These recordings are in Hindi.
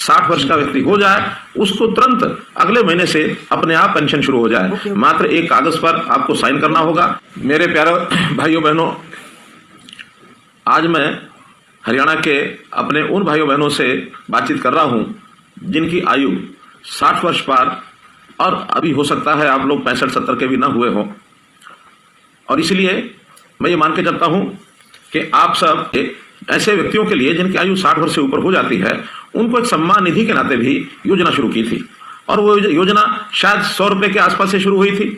60 वर्ष का व्यक्ति हो जाए उसको तुरंत अगले महीने से अपने आप पेंशन शुरू हो जाए। मात्र एक कागज पर आपको साइन करना होगा। मेरे प्यारे भाइयों बहनों, आज मैं हरियाणा के अपने उन भाइयों बहनों से बातचीत कर रहा हूं जिनकी आयु 60 वर्ष पार, और अभी हो सकता है आप लोग 65-70 के भी ना हुए हों। और इसलिए मैं ये मान के चलता हूं कि आप सब ऐसे व्यक्तियों के लिए जिनकी आयु 60 वर्ष से ऊपर हो जाती है, उनको एक सम्मान निधि के नाते भी योजना शुरू की थी। और वो योजना शायद 100 रुपए के आसपास से शुरू हुई थी।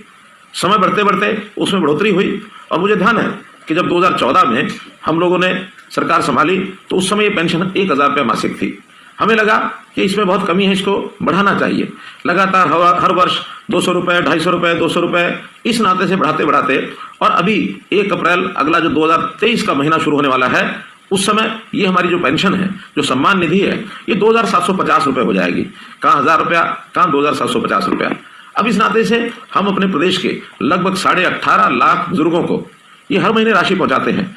समय बढ़ते बढ़ते उसमें बढ़ोतरी हुई। और मुझे ध्यान है कि जब 2014 में हम लोगों ने सरकार संभाली तो उस समय ये पेंशन 1000 रुपये मासिक थी। हमें लगा कि इसमें बहुत कमी है, इसको बढ़ाना चाहिए। लगातार हर वर्ष 200 रुपये, 250 रुपये, 200 रुपये इस नाते से बढ़ाते बढ़ाते, और अभी 1 अप्रैल अगला जो 2023 का महीना शुरू होने वाला है, उस समय ये हमारी जो पेंशन है, जो सम्मान निधि है, ये 2750 रुपये हो जाएगी। कहाँ 1000 रुपया, कहाँ 2750 रुपया। अब इस नाते से हम अपने प्रदेश के लगभग 18.5 लाख बुजुर्गों को ये हर महीने राशि पहुंचाते हैं।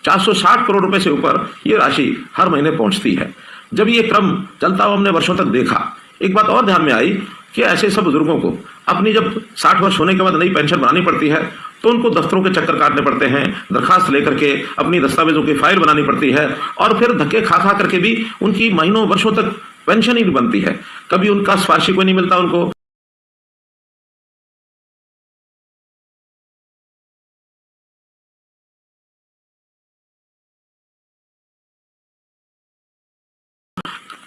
460 करोड़ रुपए से ऊपर ये राशि हर महीने पहुंचती है। जब ये क्रम चलता हुआ हमने वर्षों तक देखा, एक बात और ध्यान में आई कि ऐसे सब बुजुर्गों को अपनी जब 60 वर्ष होने के बाद नई पेंशन बनानी पड़ती है तो उनको दफ्तरों के चक्कर काटने पड़ते हैं, दरखास्त लेकर के अपनी दस्तावेजों की फाइल बनानी पड़ती है, और फिर धक्के खा खा करके भी उनकी महीनों वर्षों तक पेंशन ही नहीं बनती है। कभी उनका वार्षिक नहीं मिलता उनको,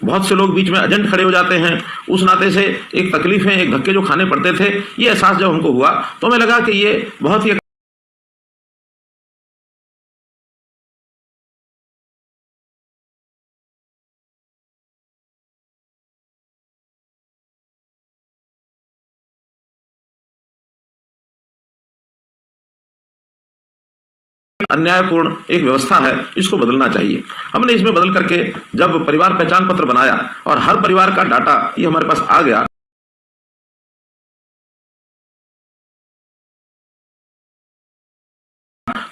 बहुत से लोग बीच में एजेंट खड़े हो जाते हैं। उस नाते से एक तकलीफें, एक धक्के जो खाने पड़ते थे, ये एहसास जब हमको हुआ तो हमें लगा कि ये बहुत ही अन्यायपूर्ण एक व्यवस्था है, इसको बदलना चाहिए। हमने इसमें बदल करके जब परिवार पहचान पत्र बनाया और हर परिवार का डाटा ये हमारे पास आ गया,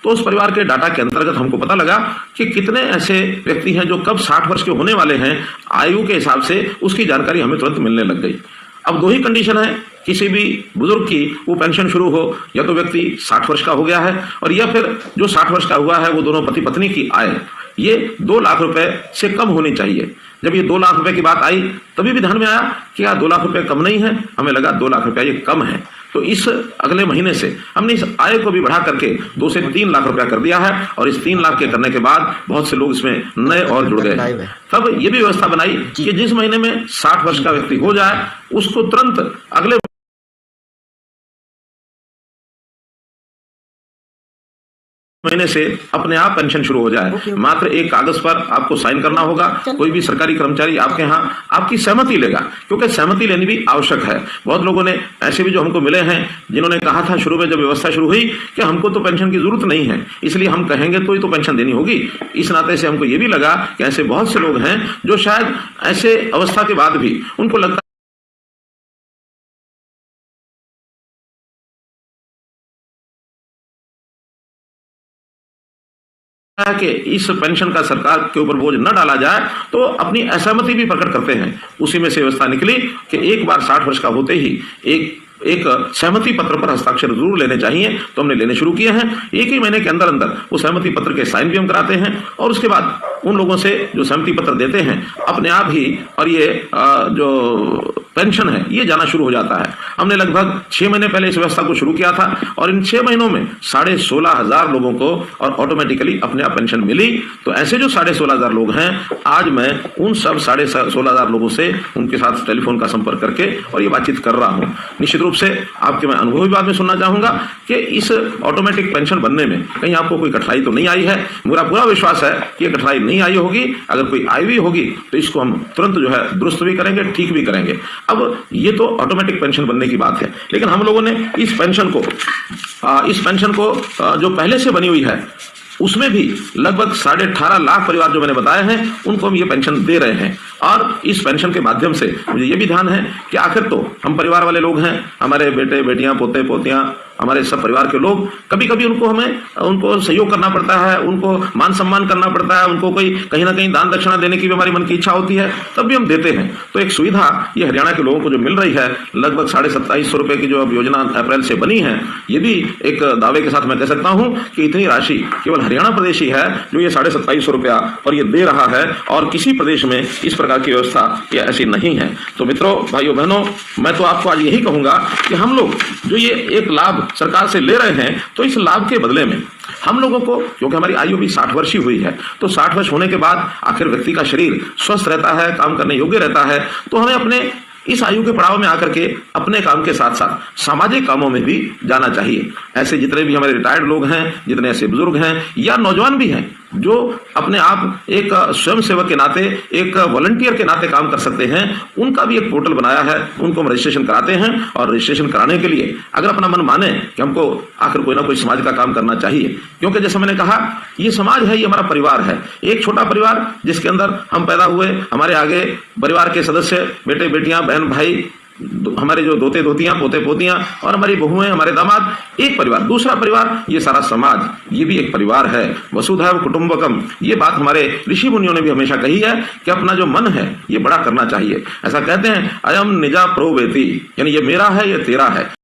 तो उस परिवार के डाटा के अंतर्गत हमको पता लगा कि कितने ऐसे व्यक्ति हैं जो कब 60 वर्ष के होने वाले हैं, आयु के हिसाब से उसकी जानकारी हमें तुरंत मिलने लग गई। अब 2 ही कंडीशन है किसी भी बुजुर्ग की वो पेंशन शुरू हो, या तो व्यक्ति 60 वर्ष का हो गया है, और या फिर जो 60 वर्ष का हुआ है वो दोनों पति पत्नी की आय ये 2 लाख रुपए से कम होनी चाहिए। जब ये 2 लाख रुपए की बात आई तभी भी ध्यान में आया कि यार 2 लाख रुपए कम नहीं है, हमें लगा 2 लाख रुपया ये कम है। तो इस अगले महीने से हमने इस आय को भी बढ़ा करके 2 से 3 लाख रुपया कर दिया है, और इस 3 लाख के करने के बाद बहुत से लोग इसमें नए और जुड़ गए। तब ये भी व्यवस्था बनाई कि जिस महीने में 60 वर्ष का व्यक्ति हो जाए उसको तुरंत अगले महीने से अपने आप पेंशन शुरू हो जाए। मात्र एक कागज पर आपको साइन करना होगा। कोई भी सरकारी कर्मचारी आपके यहाँ आपकी सहमति लेगा, क्योंकि सहमति लेनी भी आवश्यक है। बहुत लोगों ने ऐसे भी जो हमको मिले हैं जिन्होंने कहा था शुरू में जब व्यवस्था शुरू हुई कि हमको तो पेंशन की जरूरत नहीं है, इसलिए हम कहेंगे तो ही तो पेंशन देनी होगी। इस नाते से हमको ये भी लगा कि ऐसे बहुत से लोग हैं जो शायद ऐसे अवस्था के बाद भी उनको लगता कि इस पेंशन का सरकार के ऊपर बोझ न डाला जाए, तो अपनी असहमति भी प्रकट करते हैं। उसी में से व्यवस्था निकली कि एक बार 60 वर्ष का होते ही एक सहमति पत्र पर हस्ताक्षर जरूर लेने चाहिए। तो हमने लेने शुरू किए हैं। 1 ही महीने के अंदर अंदर वो सहमति पत्र के साइन भी हम कराते हैं, और उसके बाद उन लोगों से जो सहमति पत्र देते हैं अपने आप ही, और ये जो पेंशन है ये जाना शुरू हो जाता है। हमने लगभग 6 महीने पहले इस व्यवस्था को शुरू किया था, और इन 6 महीनों में 16,500 लोगों को और ऑटोमेटिकली अपने आप पेंशन मिली। तो ऐसे जो 16,500 लोग हैं, आज मैं उन सब 16,500 लोगों से उनके साथ टेलीफोन का संपर्क करके और ये बातचीत कर रहा हूँ। निश्चित रूप से आपके मैं अनुभव भी बाद में सुनना चाहूंगा कि इस ऑटोमेटिक पेंशन बनने में कहीं आपको कोई कठिनाई तो नहीं आई है। मेरा पूरा विश्वास है कि ये कठिनाई नहीं आई होगी। अगर कोई आई भी होगी तो इसको हम तुरंत जो है दुरुस्त भी करेंगे, ठीक भी करेंगे। अब ये तो ऑटोमेटिक पेंशन बनने की बात है, लेकिन हम लोगों ने इस पेंशन को जो पहले से बनी हुई है उसमें भी लगभग 18.5 लाख परिवार जो मैंने बताए हैं उनको हम ये पेंशन दे रहे हैं। और इस पेंशन के माध्यम से मुझे ये भी ध्यान है कि आखिर तो हम परिवार वाले लोग हैं, हमारे बेटे बेटियां पोते पोतियां, हमारे सब परिवार के लोग, कभी कभी उनको सहयोग करना पड़ता है, उनको मान सम्मान करना पड़ता है, उनको कोई कहीं ना कहीं दान दक्षिणा देने की भी हमारी मन की इच्छा होती है, तब भी हम देते हैं। तो एक सुविधा ये हरियाणा के लोगों को जो मिल रही है, लगभग 2750 रुपए की जो अब योजना अप्रैल से बनी है, ये भी एक दावे के साथ मैं कह सकता हूं कि इतनी राशि केवल हरियाणा प्रदेश ही है जो ये 2750 रुपया और ये दे रहा है, और किसी प्रदेश में इस प्रकार की व्यवस्था ये ऐसी नहीं है। तो मित्रों, भाइयों बहनों, मैं तो आपको आज यही कहूंगा कि हम लोग जो ये एक लाभ सरकार से ले रहे हैं, तो इस लाभ के बदले में हम लोगों को, क्योंकि हमारी आयु भी 60 वर्ष ही हुई है, तो 60 वर्ष होने के बाद आखिर व्यक्ति का शरीर स्वस्थ रहता है, काम करने योग्य रहता है, तो हमें अपने इस आयु के पड़ाव में आकर के अपने काम के साथ साथ सामाजिक कामों में भी जाना चाहिए। ऐसे जितने भी हमारे रिटायर्ड लोग हैं, जितने ऐसे बुजुर्ग हैं या नौजवान भी हैं जो अपने आप एक स्वयं सेवक के नाते, एक वॉलंटियर के नाते काम कर सकते हैं, उनका भी एक पोर्टल बनाया है, उनको हम रजिस्ट्रेशन कराते हैं। और रजिस्ट्रेशन कराने के लिए अगर अपना मन माने कि हमको आखिर कोई ना कोई समाज का काम करना चाहिए, क्योंकि जैसे मैंने कहा, ये समाज है, ये हमारा परिवार है, एक छोटा परिवार जिसके अंदर हम पैदा हुए, हमारे आगे परिवार के सदस्य, बेटे बेटियां, बहन भाई, हमारे जो दोते दोतियां, पोते पोतियां और हमारी बहुएं, हमारे दामाद, एक परिवार, दूसरा परिवार, ये सारा समाज, ये भी एक परिवार है। वसुधैव कुटुंबकम, ये बात हमारे ऋषि मुनियों ने भी हमेशा कही है कि अपना जो मन है ये बड़ा करना चाहिए। ऐसा कहते हैं, अयम निजा प्रोवेति, यानी ये मेरा है, ये तेरा है।